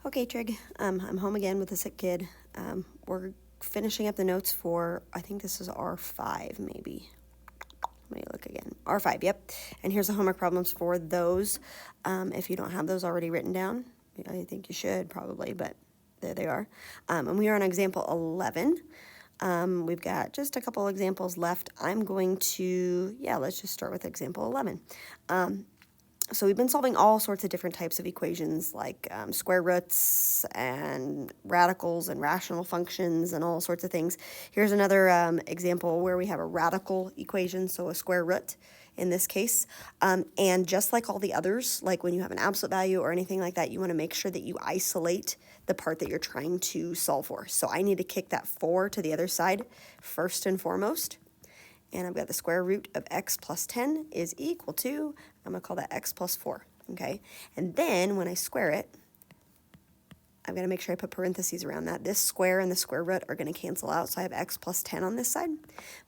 Okay, Trig, I'm home again with a sick kid. We're finishing up the notes for, I think this is R5 maybe. Let me look again. R5, yep. And here's the homework problems for those. If you don't have those already written down, I think you should probably, but there they are. And we are on example 11. We've got just a couple examples left. I'm going to, let's just start with example 11. So we've been solving all sorts of different types of equations like square roots and radicals and rational functions and all sorts of things. Here's another example where we have a radical equation, so a square root in this case. And just like all the others, like when you have an absolute value or anything like that, you want to make sure that you isolate the part that you're trying to solve for. So I need to kick that 4 to the other side first and foremost. And I've got the square root of x plus 10 is equal to, I'm going to call that x plus 4, okay? And then when I square it, I've got to make sure I put parentheses around that. This square and the square root are going to cancel out, so I have x plus 10 on this side.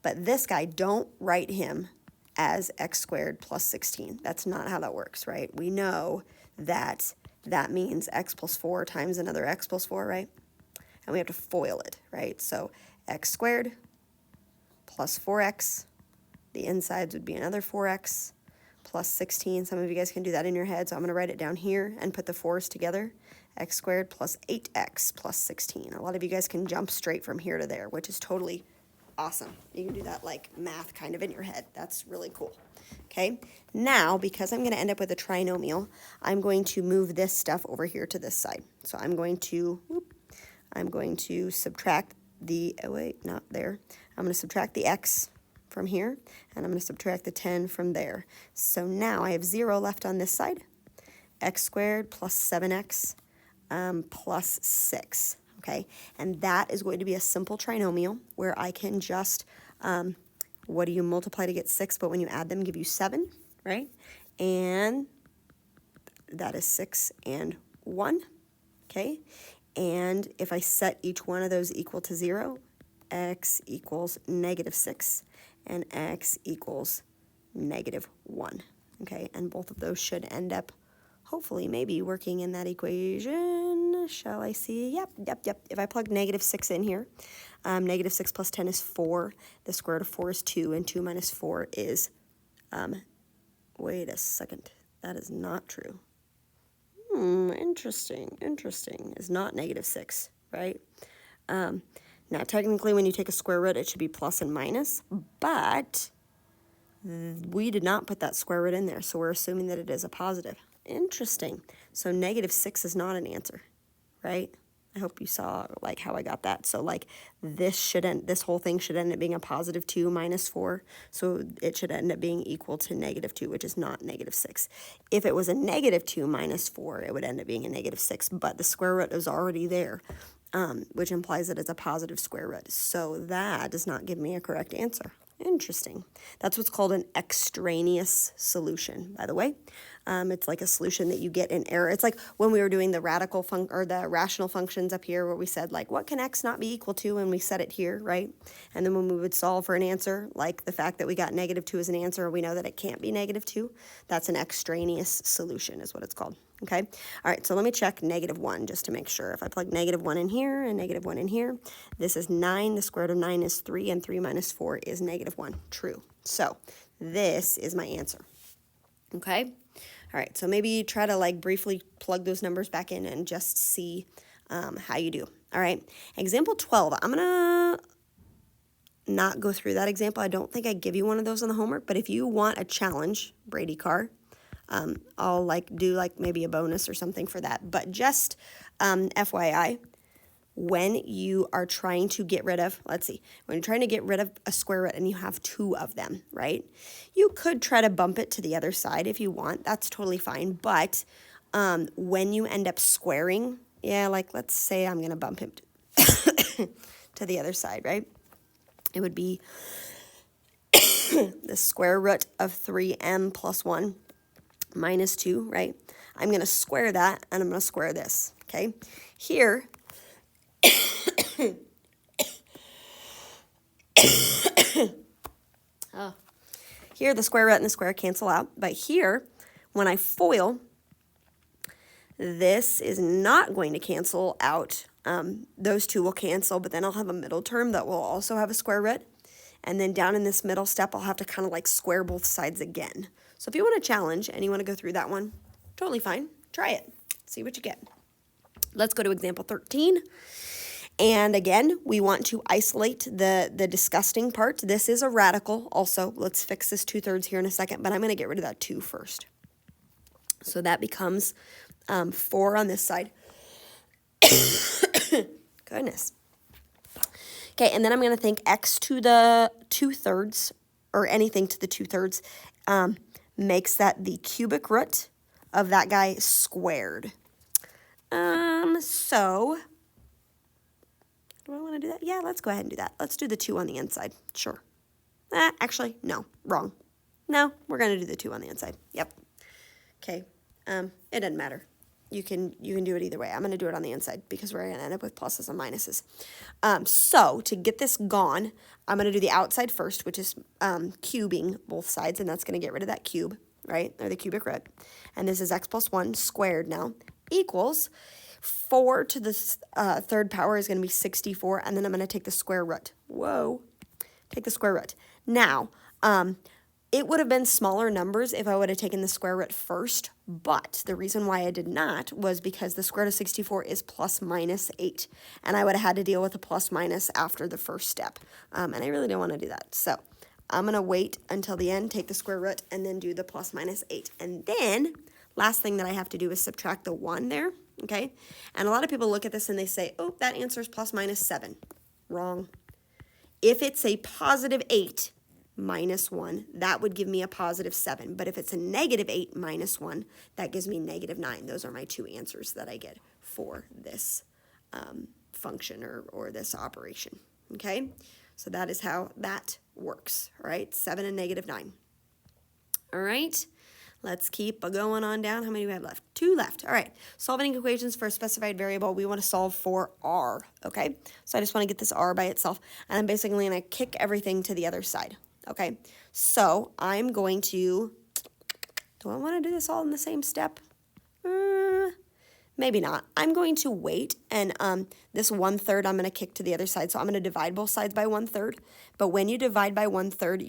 But this guy, don't write him as x squared plus 16. That's not how that works, right? We know that that means x plus 4 times another x plus 4, right? And we have to FOIL it, right? So x squared plus 4x, the insides would be another 4x, plus 16. Some of you guys can do that in your head, so I'm going to write it down here and put the 4's together. X squared plus 8x plus 16. A lot of you guys can jump straight from here to there, which is totally awesome. You can do that like math kind of in your head. That's really cool. Okay, now because I'm going to end up with a trinomial, I'm going to move this stuff over here to this side. So I'm going to subtract the, oh wait, not there. I'm going to subtract the x from here, and I'm going to subtract the 10 from there. So now I have 0 left on this side. X squared plus 7x plus 6, okay? And that is going to be a simple trinomial where I can just, what do you multiply to get 6, but when you add them, give you 7, right? And that is 6 and 1, okay? And if I set each one of those equal to 0, x equals -6, and x equals -1, okay? And both of those should end up, hopefully, maybe working in that equation. Shall I see? Yep. If I plug -6 in here, -6 plus 10 is 4. The square root of 4 is 2, and 2 minus 4 is, wait a second, that is not true. Interesting, is not -6, right? Now, technically, when you take a square root, it should be plus and minus, but we did not put that square root in there, so we're assuming that it is a positive. Interesting. So -6 is not an answer, right? I hope you saw like how I got that. So like this whole thing should end up being a positive 2 minus 4. So it should end up being equal to -2, which is not -6. If it was a -2 minus 4, it would end up being a -6, but the square root is already there, which implies that it's a positive square root. So that does not give me a correct answer. Interesting. That's what's called an extraneous solution, by the way. It's like a solution that you get in error. It's like when we were doing the the rational functions up here where we said like, what can x not be equal to? And we set it here, right? And then when we would solve for an answer, like the fact that we got -2 as an answer, we know that it can't be -2. That's an extraneous solution is what it's called. Okay. All right. So let me check -1 just to make sure. If I plug -1 in here and -1 in here, this is 9. The square root of 9 is 3, and 3 minus 4 is -1. True. So this is my answer. Okay. All right. So maybe try to like briefly plug those numbers back in and just see how you do. All right. Example 12. I'm going to not go through that example. I don't think I give you one of those on the homework, but if you want a challenge, Brady Carr, I'll do maybe a bonus or something for that. But just FYI, when you are trying to get rid of, when you're trying to get rid of a square root and you have 2 of them, right? You could try to bump it to the other side if you want. That's totally fine. But when you end up squaring, let's say I'm going to bump him to the other side, right? It would be the square root of 3m plus 1 minus 2, right? I'm going to square that, and I'm going to square this, okay? Here, here the square root and the square cancel out, but here, when I FOIL, This is not going to cancel out. Those two will cancel, but then I'll have a middle term that will also have a square root. And then down in this middle step, I'll have to kind of like square both sides again. So if you want a challenge and you want to go through that one, totally fine. Try it. See what you get. Let's go to example 13. And again, we want to isolate the disgusting part. This is a radical also. Let's fix this 2/3 here in a second, but I'm going to get rid of that 2 first. So that becomes 4 on this side. Goodness. Okay, and then I'm going to think x to the 2/3, or anything to the 2/3, makes that the cubic root of that guy squared. So, do I want to do that? Yeah, let's go ahead and do that. Let's do the 2 on the inside. Sure. Actually, no, wrong. No, we're going to do the 2 on the inside. Yep. Okay, it doesn't matter. You can do it either way. I'm going to do it on the inside because we're going to end up with pluses and minuses. So to get this gone, I'm going to do the outside first, which is cubing both sides, and that's going to get rid of that cube, right, or the cubic root. And this is x plus 1 squared now equals 4 to the 3rd power is going to be 64, and then I'm going to take the square root. Whoa. Take the square root. Now, it would have been smaller numbers if I would have taken the square root first, but the reason why I did not was because the square root of 64 is plus minus 8, and I would have had to deal with a plus minus after the first step, and I really don't want to do that. So I'm going to wait until the end, take the square root, and then do the plus minus 8. And then, last thing that I have to do is subtract the 1 there, okay? And a lot of people look at this and they say, oh, that answer is plus minus 7. Wrong. If it's a positive 8, minus 1, that would give me a positive 7. But if it's a negative 8 minus 1, that gives me negative 9. Those are my 2 answers that I get for this function or this operation, okay? So that is how that works, all right? 7 and negative 9. All right, let's keep going on down. How many do we have left? 2 left. All right, solving equations for a specified variable. We want to solve for r, okay? So I just want to get this r by itself, and I'm basically going to kick everything to the other side. Okay, so I'm going to, do I want to do this all in the same step? Maybe not. I'm going to wait, and this 1/3 I'm going to kick to the other side. So I'm going to divide both sides by 1/3. But when you divide by 1/3,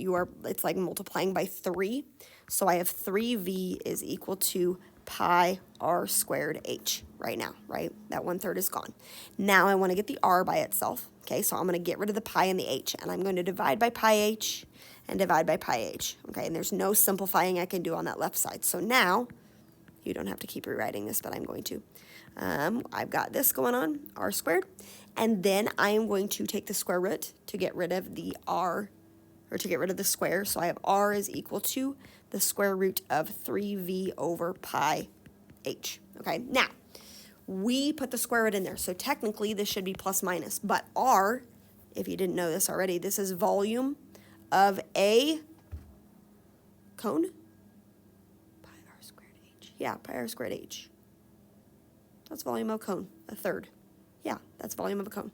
it's like multiplying by 3. So I have 3v is equal to pi r squared h right now, right? That 1/3 is gone. Now I want to get the r by itself. Okay, so I'm going to get rid of the pi and the h, and I'm going to divide by pi h and divide by pi h. Okay, and there's no simplifying I can do on that left side. So now, you don't have to keep rewriting this, but I'm going to. I've got this going on, r squared, and then I am going to take the square root to get rid of the r, or to get rid of the square. So I have r is equal to the square root of 3v over pi h. Okay, now, we put the square root in there, so technically this should be plus minus, but r, if you didn't know this already, this is volume of a cone? Pi r squared h. Yeah, pi r squared h. That's volume of a cone, a third. Yeah, that's volume of a cone.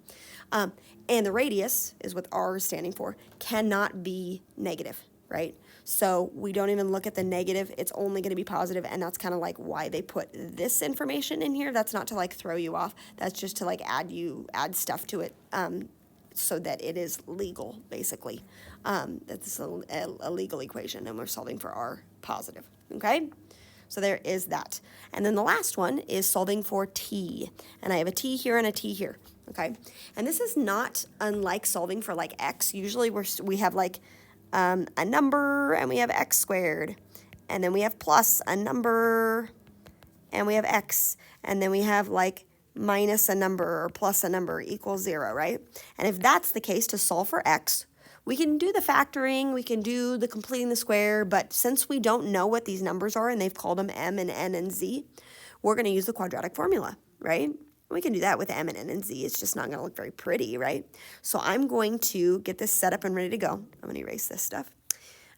And the radius is what r is standing for, cannot be negative, right? So we don't even look at the negative, it's only going to be positive, and that's kind of like why they put this information in here. That's not to like throw you off, that's just to like add stuff to it so that it is legal, basically. That's a legal equation, and we're solving for r positive, okay? So there is that. And then the last one is solving for t. And I have a t here and a t here, okay? And this is not unlike solving for like x. Usually we have like a number and we have x squared. And then we have plus a number and we have x. And then we have like minus a number or plus a number equals 0, right? And if that's the case, to solve for x, we can do the factoring, we can do the completing the square, but since we don't know what these numbers are and they've called them m and n and z, we're going to use the quadratic formula, right? We can do that with m and n and z. It's just not going to look very pretty, right? So I'm going to get this set up and ready to go. I'm going to erase this stuff.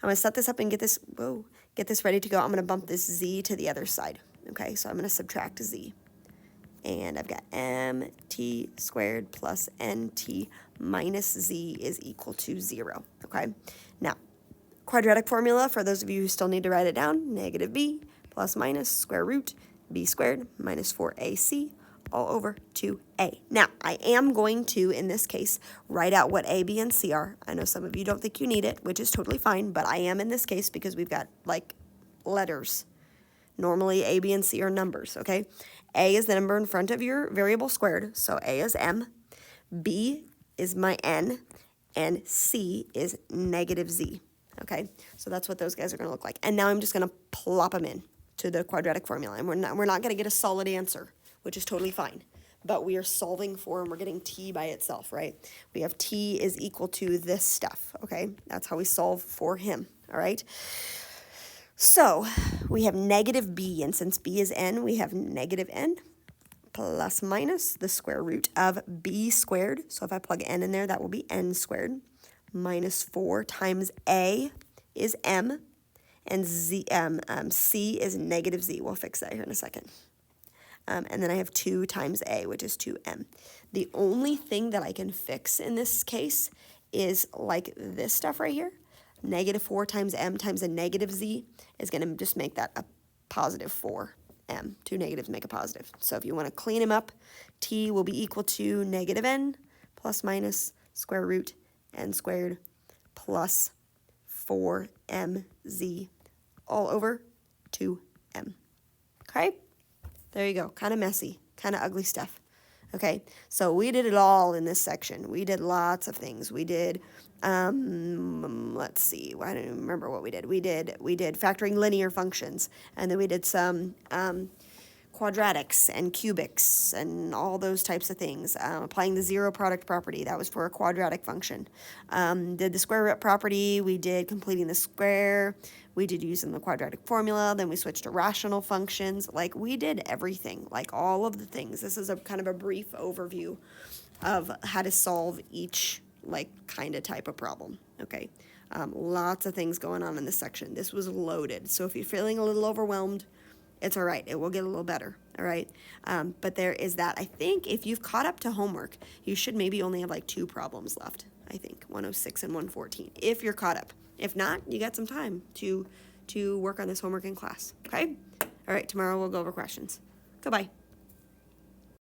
I'm going to set this up and get this ready to go. I'm going to bump this z to the other side, okay? So I'm going to subtract z. And I've got mt squared plus nt minus z is equal to 0, okay? Now, quadratic formula, for those of you who still need to write it down, negative b plus minus square root b squared minus 4ac all over 2a. Now, I am going to, in this case, write out what a, b, and c are. I know some of you don't think you need it, which is totally fine, but I am in this case because we've got, like, letters. Normally, a, b, and c are numbers, okay? A is the number in front of your variable squared, so a is m. B is my n, and c is negative z, okay? So that's what those guys are going to look like. And now I'm just going to plop them in to the quadratic formula, and we're not going to get a solid answer, which is totally fine. But we are solving for, and we're getting t by itself, right? We have t is equal to this stuff, okay? That's how we solve for him, all right? So we have negative b, and since b is n, we have negative n plus minus the square root of b squared. So if I plug n in there, that will be n squared minus 4 times a is m, and c is negative z. We'll fix that here in a second. And then I have 2 times a, which is 2m. The only thing that I can fix in this case is like this stuff right here. Negative 4 times m times a negative z is going to just make that a positive 4m. 2 negatives make a positive. So if you want to clean them up, t will be equal to negative n plus minus square root n squared plus 4mz all over 2m. Okay? There you go. Kind of messy, kind of ugly stuff. Okay, so we did it all in this section. We did lots of things. We did, let's see, I don't even remember what we did. We did factoring linear functions, and then we did some quadratics and cubics and all those types of things. Applying the zero product property, that was for a quadratic function. Did the square root property, we did completing the square, we did using the quadratic formula, then we switched to rational functions. Like, we did everything, like all of the things. This is a kind of a brief overview of how to solve each, like, kind of type of problem, okay? Lots of things going on in this section. This was loaded, so if you're feeling a little overwhelmed, it's all right. It will get a little better, all right? But there is that. I think if you've caught up to homework, you should maybe only have like 2 problems left, I think, 106 and 114, if you're caught up. If not, you got some time to work on this homework in class, okay? All right, tomorrow we'll go over questions. Goodbye.